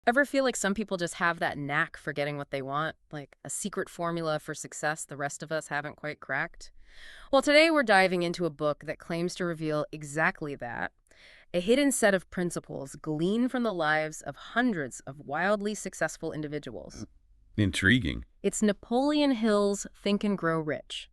Ever feel like some people just have that knack for getting what they want, like a secret formula for success the rest of us haven't quite cracked? Well, today we're diving into a book that claims to reveal exactly that. A hidden set of principles gleaned from the lives of hundreds of wildly successful individuals. Intriguing. It's Napoleon Hill's Think and Grow Rich.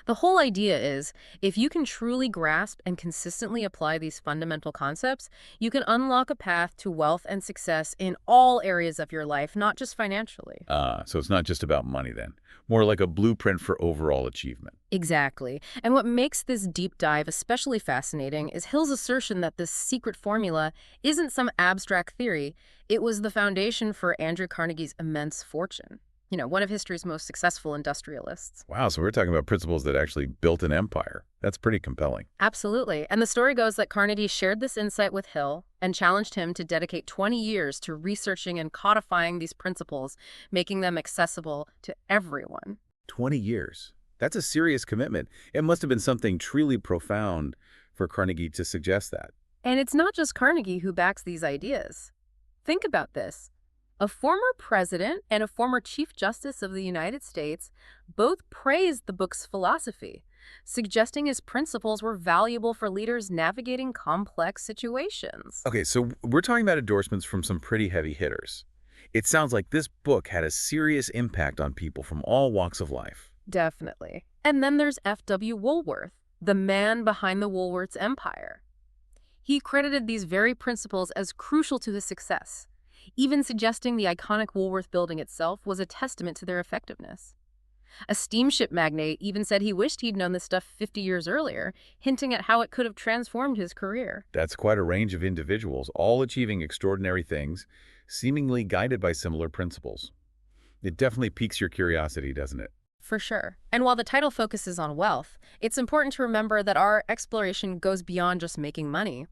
The whole idea is, if you can truly grasp and consistently apply these fundamental concepts, you can unlock a path to wealth and success in all areas of your life, not just financially. So it's not just about money then. More like a blueprint for overall achievement. Exactly. And what makes this deep dive especially fascinating is Hill's assertion that this secret formula isn't some abstract theory. It was the foundation for Andrew Carnegie's immense fortune. One of history's most successful industrialists. Wow, so we're talking about principles that actually built an empire. That's pretty compelling. Absolutely. And the story goes that Carnegie shared this insight with Hill and challenged him to dedicate 20 years to researching and codifying these principles, making them accessible to everyone. 20 years. That's a serious commitment. It must have been something truly profound for Carnegie to suggest that. And it's not just Carnegie who backs these ideas. Think about this. A former president and a former Chief Justice of the United States both praised the book's philosophy, suggesting his principles were valuable for leaders navigating complex situations. Okay, so we're talking about endorsements from some pretty heavy hitters. It sounds like this book had a serious impact on people from all walks of life. Definitely. And then there's F.W. Woolworth, the man behind the Woolworths empire. He credited these very principles as crucial to his success, even suggesting the iconic Woolworth building itself was a testament to their effectiveness. A steamship magnate even said he wished he'd known this stuff 50 years earlier, hinting at how it could have transformed his career. That's quite a range of individuals, all achieving extraordinary things, seemingly guided by similar principles. It definitely piques your curiosity, doesn't it? For sure. And while the title focuses on wealth, it's important to remember that our exploration goes beyond just making money.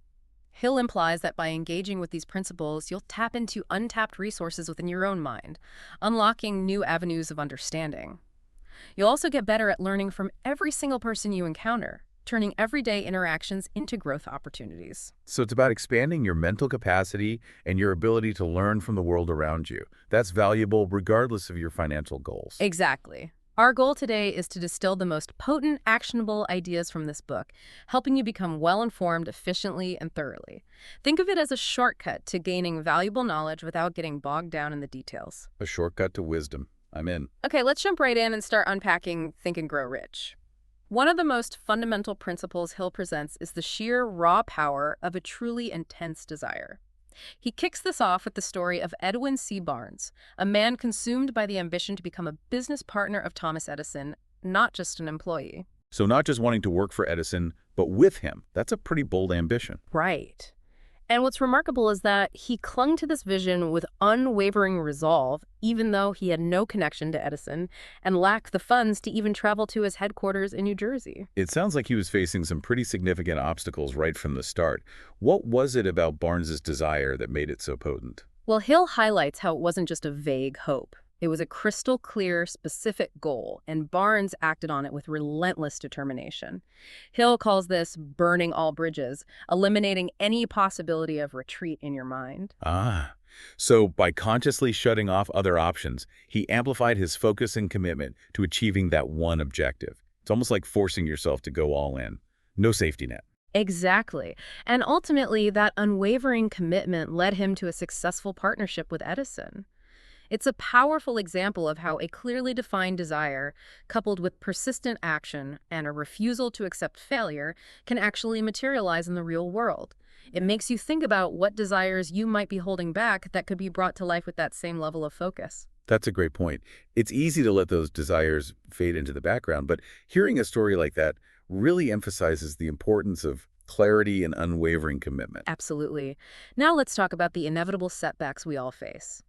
Hill implies that by engaging with these principles, you'll tap into untapped resources within your own mind, unlocking new avenues of understanding. You'll also get better at learning from every single person you encounter, turning everyday interactions into growth opportunities. So it's about expanding your mental capacity and your ability to learn from the world around you. That's valuable regardless of your financial goals. Exactly. Our goal today is to distill the most potent, actionable ideas from this book, helping you become well-informed efficiently and thoroughly. Think of it as a shortcut to gaining valuable knowledge without getting bogged down in the details. A shortcut to wisdom. I'm in. Okay, let's jump right in and start unpacking Think and Grow Rich. One of the most fundamental principles Hill presents is the sheer raw power of a truly intense desire. He kicks this off with the story of Edwin C. Barnes, a man consumed by the ambition to become a business partner of Thomas Edison, not just an employee. So not just wanting to work for Edison, but with him. That's a pretty bold ambition. Right. And what's remarkable is that he clung to this vision with unwavering resolve, even though he had no connection to Edison and lacked the funds to even travel to his headquarters in New Jersey. It sounds like he was facing some pretty significant obstacles right from the start. What was it about Barnes's desire that made it so potent? Well, Hill highlights how it wasn't just a vague hope. It was a crystal clear, specific goal, and Barnes acted on it with relentless determination. Hill calls this burning all bridges, eliminating any possibility of retreat in your mind. So by consciously shutting off other options, he amplified his focus and commitment to achieving that one objective. It's almost like forcing yourself to go all in. No safety net. Exactly. And ultimately, that unwavering commitment led him to a successful partnership with Edison. It's a powerful example of how a clearly defined desire, coupled with persistent action and a refusal to accept failure, can actually materialize in the real world. It makes you think about what desires you might be holding back that could be brought to life with that same level of focus. That's a great point. It's easy to let those desires fade into the background, but hearing a story like that really emphasizes the importance of clarity and unwavering commitment. Absolutely. Now let's talk about the inevitable setbacks we all face.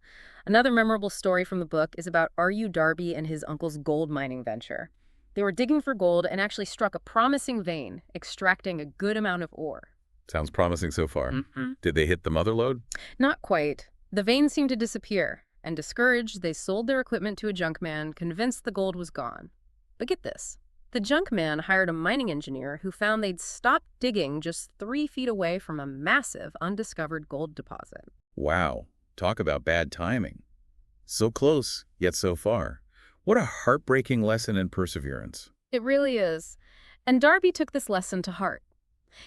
Another memorable story from the book is about R.U. Darby and his uncle's gold mining venture. They were digging for gold and actually struck a promising vein, extracting a good amount of ore. Sounds promising so far. Did they hit the mother lode? Not quite. The vein seemed to disappear, and discouraged, they sold their equipment to a junk man, convinced the gold was gone. But get this. The junk man hired a mining engineer who found they'd stopped digging just 3 feet away from a massive undiscovered gold deposit. Wow. Talk about bad timing. So close, yet so far. What a heartbreaking lesson in perseverance. It really is. And Darby took this lesson to heart.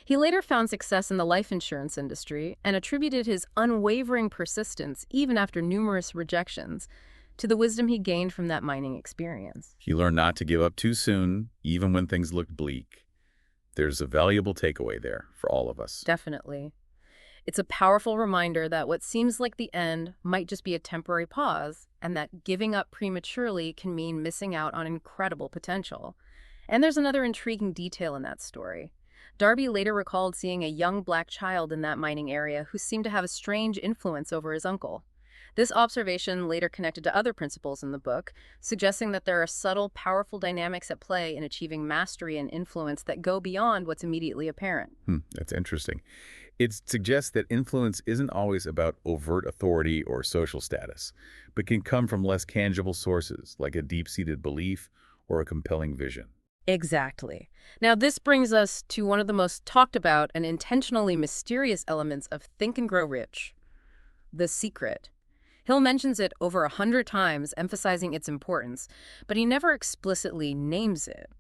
He later found success in the life insurance industry and attributed his unwavering persistence, even after numerous rejections, to the wisdom he gained from that mining experience. He learned not to give up too soon, even when things looked bleak. There's a valuable takeaway there for all of us. Definitely. It's a powerful reminder that what seems like the end might just be a temporary pause, and that giving up prematurely can mean missing out on incredible potential. And there's another intriguing detail in that story. Darby later recalled seeing a young black child in that mining area who seemed to have a strange influence over his uncle. This observation later connected to other principles in the book, suggesting that there are subtle, powerful dynamics at play in achieving mastery and influence that go beyond what's immediately apparent. That's interesting. It suggests that influence isn't always about overt authority or social status, but can come from less tangible sources, like a deep-seated belief or a compelling vision. Exactly. Now, this brings us to one of the most talked about and intentionally mysterious elements of Think and Grow Rich, the secret. Hill mentions it over 100 times, emphasizing its importance, but he never explicitly names it.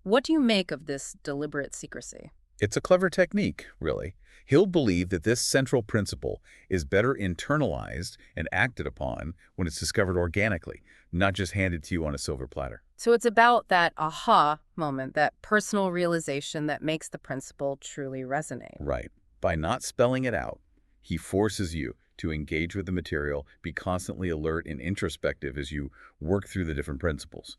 What do you make of this deliberate secrecy? It's a clever technique, really. He'll believe that this central principle is better internalized and acted upon when it's discovered organically, not just handed to you on a silver platter. So it's about that aha moment, that personal realization that makes the principle truly resonate. Right. By not spelling it out, he forces you to engage with the material, be constantly alert and introspective as you work through the different principles.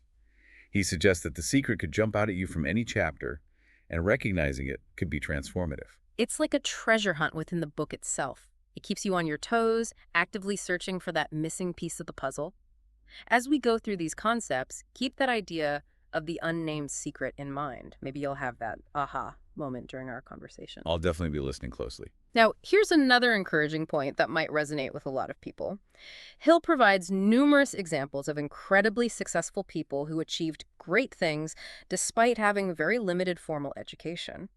He suggests that the secret could jump out at you from any chapter, and recognizing it could be transformative. It's like a treasure hunt within the book itself. It keeps you on your toes, actively searching for that missing piece of the puzzle. As we go through these concepts, keep that idea of the unnamed secret in mind. Maybe you'll have that aha moment during our conversation. I'll definitely be listening closely. Now, here's another encouraging point that might resonate with a lot of people. Hill provides numerous examples of incredibly successful people who achieved great things despite having very limited formal education.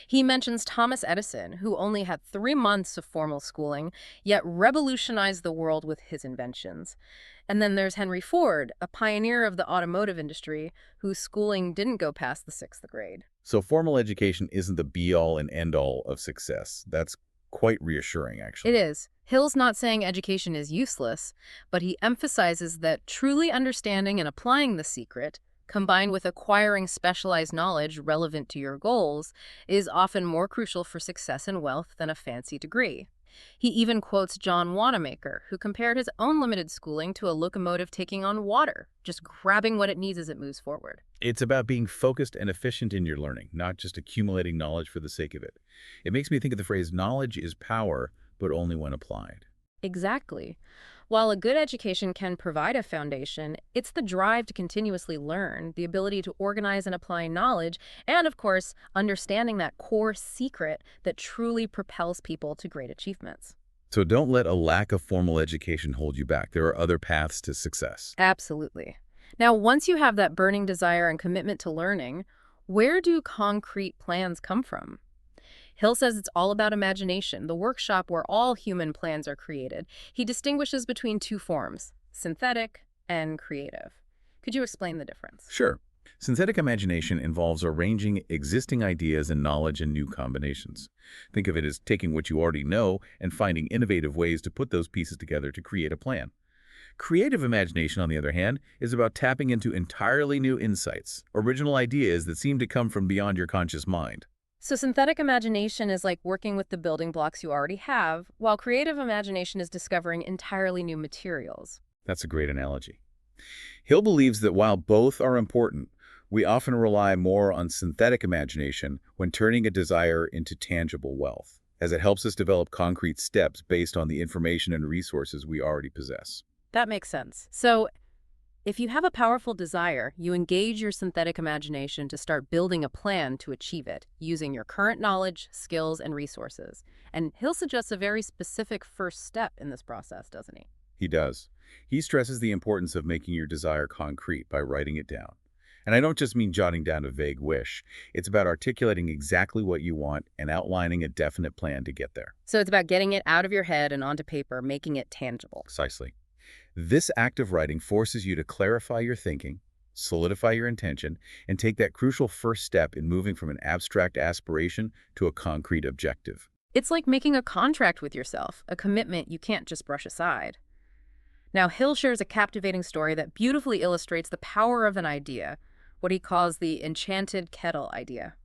He mentions Thomas Edison, who only had 3 months of formal schooling, yet revolutionized the world with his inventions. And then there's Henry Ford, a pioneer of the automotive industry, whose schooling didn't go past the 6th grade. So formal education isn't the be-all and end-all of success. That's quite reassuring, actually. It is. Hill's not saying education is useless, but he emphasizes that truly understanding and applying the secret, combined with acquiring specialized knowledge relevant to your goals, is often more crucial for success and wealth than a fancy degree. He even quotes John Wanamaker, who compared his own limited schooling to a locomotive taking on water, just grabbing what it needs as it moves forward. It's about being focused and efficient in your learning, not just accumulating knowledge for the sake of it. It makes me think of the phrase, knowledge is power, but only when applied. Exactly. While a good education can provide a foundation, it's the drive to continuously learn, the ability to organize and apply knowledge, and of course, understanding that core secret that truly propels people to great achievements. So don't let a lack of formal education hold you back. There are other paths to success. Absolutely. Now, once you have that burning desire and commitment to learning, where do concrete plans come from? Hill says it's all about imagination, the workshop where all human plans are created. He distinguishes between 2 forms, synthetic and creative. Could you explain the difference? Sure. Synthetic imagination involves arranging existing ideas and knowledge in new combinations. Think of it as taking what you already know and finding innovative ways to put those pieces together to create a plan. Creative imagination, on the other hand, is about tapping into entirely new insights, original ideas that seem to come from beyond your conscious mind. So synthetic imagination is like working with the building blocks you already have, while creative imagination is discovering entirely new materials. That's a great analogy. Hill believes that while both are important, we often rely more on synthetic imagination when turning a desire into tangible wealth, as it helps us develop concrete steps based on the information and resources we already possess. That makes sense. So if you have a powerful desire, you engage your synthetic imagination to start building a plan to achieve it, using your current knowledge, skills, and resources. And Hill suggests a very specific first step in this process, doesn't he? He does. He stresses the importance of making your desire concrete by writing it down. And I don't just mean jotting down a vague wish. It's about articulating exactly what you want and outlining a definite plan to get there. So it's about getting it out of your head and onto paper, making it tangible. Precisely. This act of writing forces you to clarify your thinking, solidify your intention, and take that crucial first step in moving from an abstract aspiration to a concrete objective. It's like making a contract with yourself, a commitment you can't just brush aside. Now, Hill shares a captivating story that beautifully illustrates the power of an idea, what he calls the enchanted kettle idea.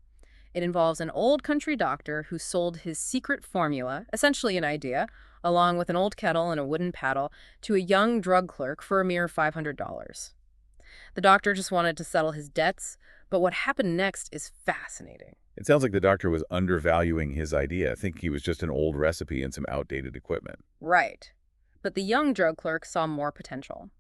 It involves an old country doctor who sold his secret formula, essentially an idea, along with an old kettle and a wooden paddle, to a young drug clerk for a mere $500. The doctor just wanted to settle his debts, but what happened next is fascinating. It sounds like the doctor was undervaluing his idea, thinking he was just an old recipe and some outdated equipment. Right. But the young drug clerk saw more potential.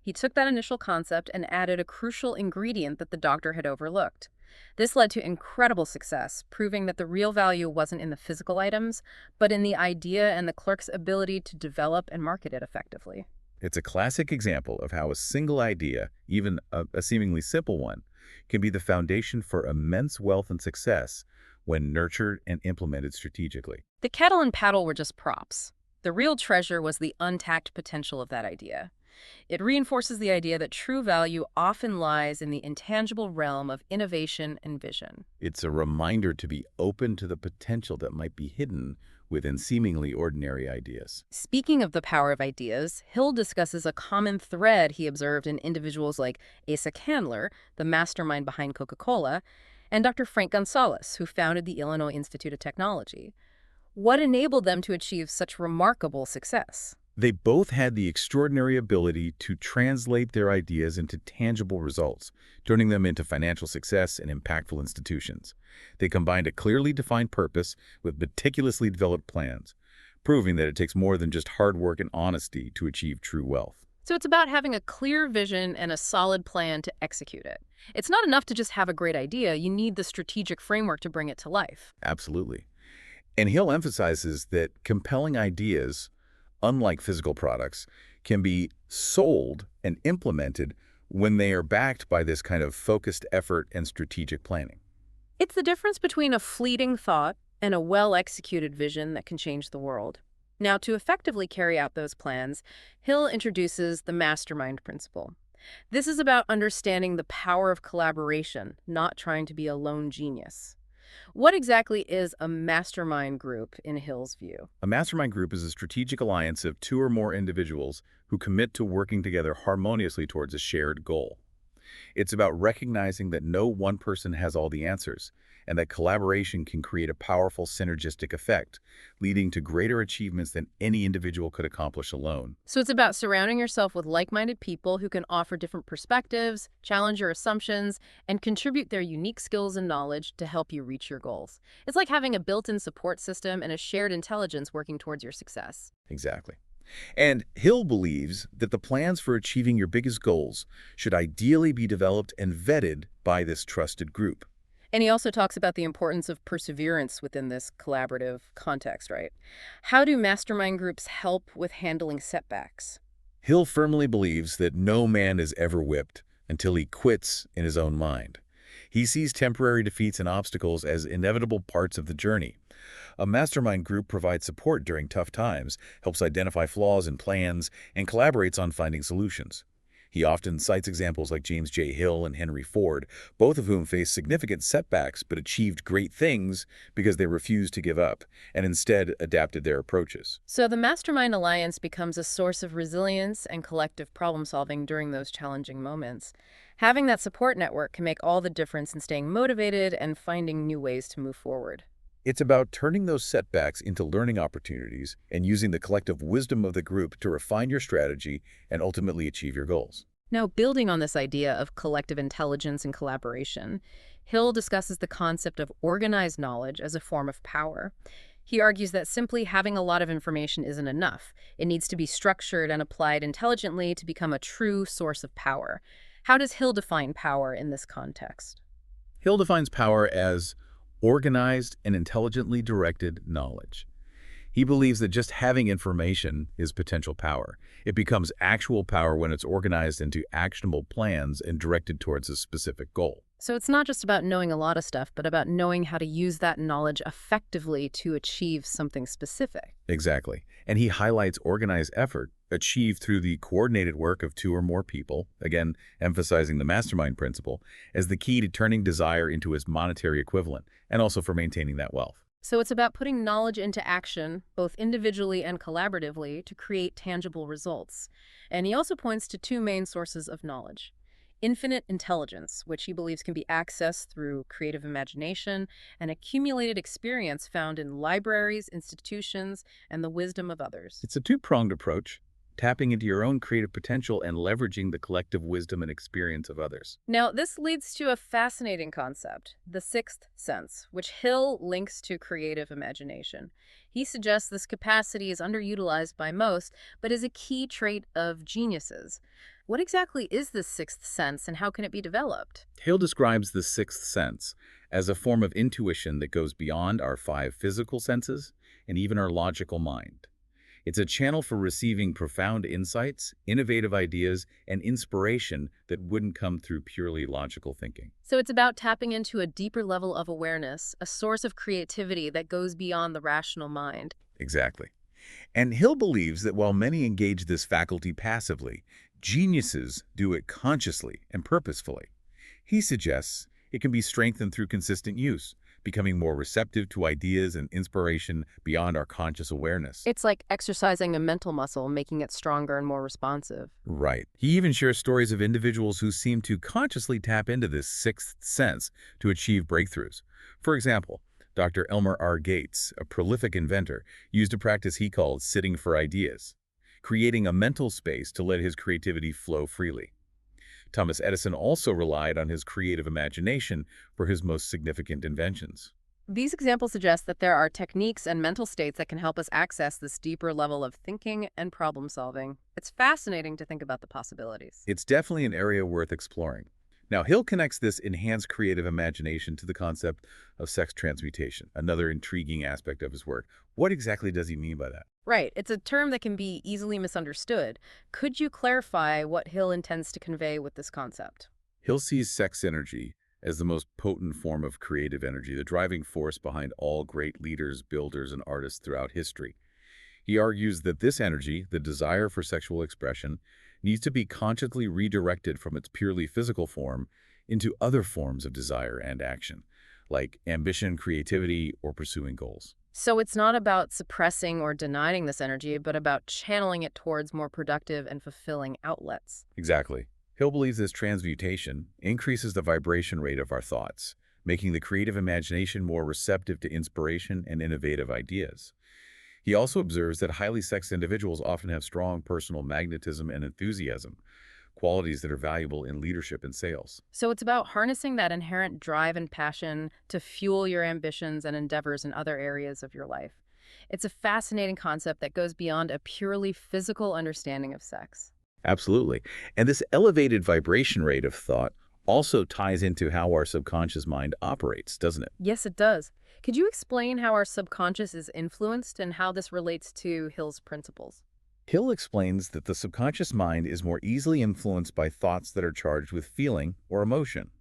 He took that initial concept and added a crucial ingredient that the doctor had overlooked. This led to incredible success, proving that the real value wasn't in the physical items, but in the idea and the clerk's ability to develop and market it effectively. It's a classic example of how a single idea, even a seemingly simple one, can be the foundation for immense wealth and success when nurtured and implemented strategically. The kettle and paddle were just props. The real treasure was the untapped potential of that idea. It reinforces the idea that true value often lies in the intangible realm of innovation and vision. It's a reminder to be open to the potential that might be hidden within seemingly ordinary ideas. Speaking of the power of ideas, Hill discusses a common thread he observed in individuals like Asa Candler, the mastermind behind Coca-Cola, and Dr. Frank Gonzalez, who founded the Illinois Institute of Technology. What enabled them to achieve such remarkable success? They both had the extraordinary ability to translate their ideas into tangible results, turning them into financial success and impactful institutions. They combined a clearly defined purpose with meticulously developed plans, proving that it takes more than just hard work and honesty to achieve true wealth. So it's about having a clear vision and a solid plan to execute it. It's not enough to just have a great idea. You need the strategic framework to bring it to life. Absolutely. And Hill emphasizes that compelling ideas, unlike physical products, can be sold and implemented when they are backed by this kind of focused effort and strategic planning. It's the difference between a fleeting thought and a well-executed vision that can change the world. Now, to effectively carry out those plans, Hill introduces the mastermind principle. This is about understanding the power of collaboration, not trying to be a lone genius. What exactly is a mastermind group in Hill's view? A mastermind group is a strategic alliance of two or more individuals who commit to working together harmoniously towards a shared goal. It's about recognizing that no one person has all the answers, and that collaboration can create a powerful synergistic effect, leading to greater achievements than any individual could accomplish alone. So it's about surrounding yourself with like-minded people who can offer different perspectives, challenge your assumptions, and contribute their unique skills and knowledge to help you reach your goals. It's like having a built-in support system and a shared intelligence working towards your success. Exactly. And Hill believes that the plans for achieving your biggest goals should ideally be developed and vetted by this trusted group. And he also talks about the importance of perseverance within this collaborative context, right? How do mastermind groups help with handling setbacks? Hill firmly believes that no man is ever whipped until he quits in his own mind. He sees temporary defeats and obstacles as inevitable parts of the journey. A mastermind group provides support during tough times, helps identify flaws in plans, and collaborates on finding solutions. He often cites examples like James J. Hill and Henry Ford, both of whom faced significant setbacks but achieved great things because they refused to give up and instead adapted their approaches. So the Mastermind Alliance becomes a source of resilience and collective problem-solving during those challenging moments. Having that support network can make all the difference in staying motivated and finding new ways to move forward. It's about turning those setbacks into learning opportunities and using the collective wisdom of the group to refine your strategy and ultimately achieve your goals. Now, building on this idea of collective intelligence and collaboration, Hill discusses the concept of organized knowledge as a form of power. He argues that simply having a lot of information isn't enough. It needs to be structured and applied intelligently to become a true source of power. How does Hill define power in this context? Hill defines power as organized and intelligently directed knowledge. He believes that just having information is potential power. It becomes actual power when it's organized into actionable plans and directed towards a specific goal. So it's not just about knowing a lot of stuff, but about knowing how to use that knowledge effectively to achieve something specific. Exactly. And he highlights organized effort achieved through the coordinated work of two or more people, again, emphasizing the mastermind principle, as the key to turning desire into its monetary equivalent and also for maintaining that wealth. So it's about putting knowledge into action, both individually and collaboratively, to create tangible results. And he also points to two main sources of knowledge. Infinite intelligence, which he believes can be accessed through creative imagination and accumulated experience found in libraries, institutions, and the wisdom of others. It's a two-pronged approach, tapping into your own creative potential and leveraging the collective wisdom and experience of others. Now, this leads to a fascinating concept, the sixth sense, which Hill links to creative imagination. He suggests this capacity is underutilized by most, but is a key trait of geniuses. What exactly is this sixth sense and how can it be developed? Hale describes the sixth sense as a form of intuition that goes beyond our five physical senses and even our logical mind. It's a channel for receiving profound insights, innovative ideas, and inspiration that wouldn't come through purely logical thinking. So it's about tapping into a deeper level of awareness, a source of creativity that goes beyond the rational mind. Exactly. And Hill believes that while many engage this faculty passively, geniuses do it consciously and purposefully. He suggests it can be strengthened through consistent use, becoming more receptive to ideas and inspiration beyond our conscious awareness. It's like exercising a mental muscle, making it stronger and more responsive. Right. He even shares stories of individuals who seem to consciously tap into this sixth sense to achieve breakthroughs. For example, Dr. Elmer R. Gates, a prolific inventor, used a practice he called sitting for ideas, creating a mental space to let his creativity flow freely. Thomas Edison also relied on his creative imagination for his most significant inventions. These examples suggest that there are techniques and mental states that can help us access this deeper level of thinking and problem solving. It's fascinating to think about the possibilities. It's definitely an area worth exploring. Now, Hill connects this enhanced creative imagination to the concept of sex transmutation, another intriguing aspect of his work. What exactly does he mean by that? Right, it's a term that can be easily misunderstood. Could you clarify what Hill intends to convey with this concept? Hill sees sex energy as the most potent form of creative energy, the driving force behind all great leaders, builders, and artists throughout history. He argues that this energy, the desire for sexual expression, needs to be consciously redirected from its purely physical form into other forms of desire and action, like ambition, creativity, or pursuing goals. So it's not about suppressing or denying this energy, but about channeling it towards more productive and fulfilling outlets. Exactly. Hill believes this transmutation increases the vibration rate of our thoughts, making the creative imagination more receptive to inspiration and innovative ideas. He also observes that highly sexed individuals often have strong personal magnetism and enthusiasm, qualities that are valuable in leadership and sales. So it's about harnessing that inherent drive and passion to fuel your ambitions and endeavors in other areas of your life. It's a fascinating concept that goes beyond a purely physical understanding of sex. Absolutely. And this elevated vibration rate of thought also ties into how our subconscious mind operates, doesn't it? Yes, it does. Could you explain how our subconscious is influenced and how this relates to Hill's principles? Hill explains that the subconscious mind is more easily influenced by thoughts that are charged with feeling or emotion.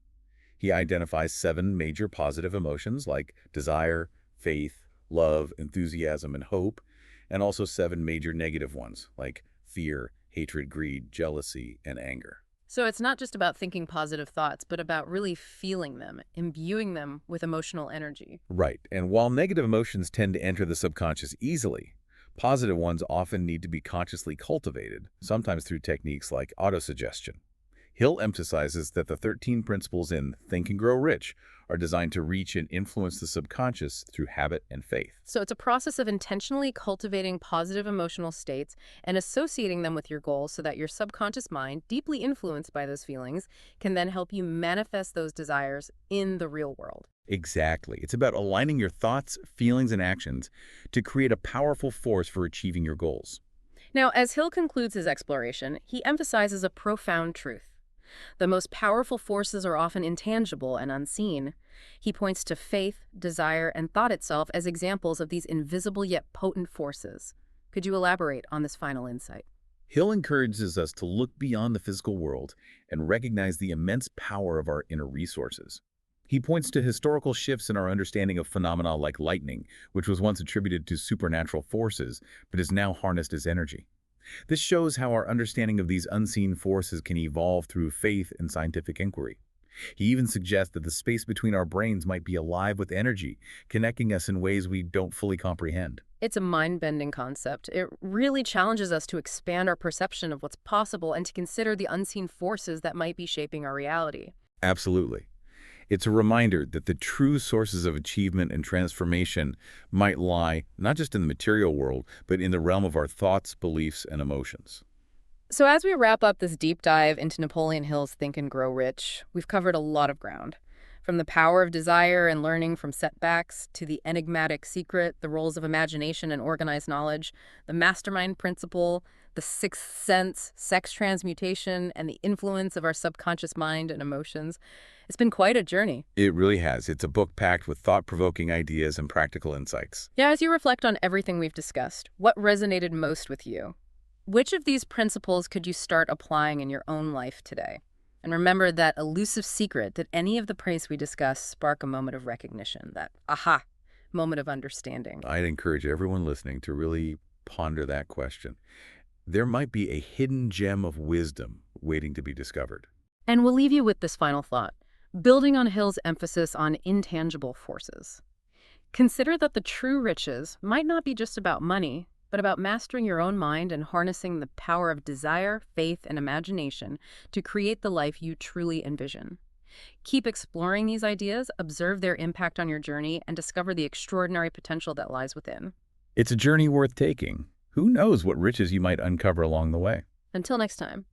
He identifies 7 major positive emotions like desire, faith, love, enthusiasm, and hope, and also 7 major negative ones like fear, hatred, greed, jealousy, and anger. So it's not just about thinking positive thoughts, but about really feeling them, imbuing them with emotional energy. Right, and while negative emotions tend to enter the subconscious easily, positive ones often need to be consciously cultivated, sometimes through techniques like autosuggestion. Hill emphasizes that the 13 principles in Think and Grow Rich are designed to reach and influence the subconscious through habit and faith. So it's a process of intentionally cultivating positive emotional states and associating them with your goals so that your subconscious mind, deeply influenced by those feelings, can then help you manifest those desires in the real world. Exactly. It's about aligning your thoughts, feelings, and actions to create a powerful force for achieving your goals. Now, as Hill concludes his exploration, he emphasizes a profound truth. The most powerful forces are often intangible and unseen. He points to faith, desire, and thought itself as examples of these invisible yet potent forces. Could you elaborate on this final insight? Hill encourages us to look beyond the physical world and recognize the immense power of our inner resources. He points to historical shifts in our understanding of phenomena like lightning, which was once attributed to supernatural forces, but is now harnessed as energy. This shows how our understanding of these unseen forces can evolve through faith and scientific inquiry. He even suggests that the space between our brains might be alive with energy, connecting us in ways we don't fully comprehend. It's a mind-bending concept. It really challenges us to expand our perception of what's possible and to consider the unseen forces that might be shaping our reality. Absolutely. It's a reminder that the true sources of achievement and transformation might lie not just in the material world, but in the realm of our thoughts, beliefs, and emotions. So as we wrap up this deep dive into Napoleon Hill's Think and Grow Rich, we've covered a lot of ground. From the power of desire and learning from setbacks, to the enigmatic secret, the roles of imagination and organized knowledge, the mastermind principle, the sixth sense, sex transmutation, and the influence of our subconscious mind and emotions. It's been quite a journey. It really has. It's a book packed with thought-provoking ideas and practical insights. Yeah, as you reflect on everything we've discussed, what resonated most with you? Which of these principles could you start applying in your own life today? And remember that elusive secret that any of the points we discuss spark a moment of recognition, that aha moment of understanding. I'd encourage everyone listening to really ponder that question. There might be a hidden gem of wisdom waiting to be discovered. And we'll leave you with this final thought, building on Hill's emphasis on intangible forces. Consider that the true riches might not be just about money, but about mastering your own mind and harnessing the power of desire, faith, and imagination to create the life you truly envision. Keep exploring these ideas, observe their impact on your journey, and discover the extraordinary potential that lies within. It's a journey worth taking. Who knows what riches you might uncover along the way? Until next time.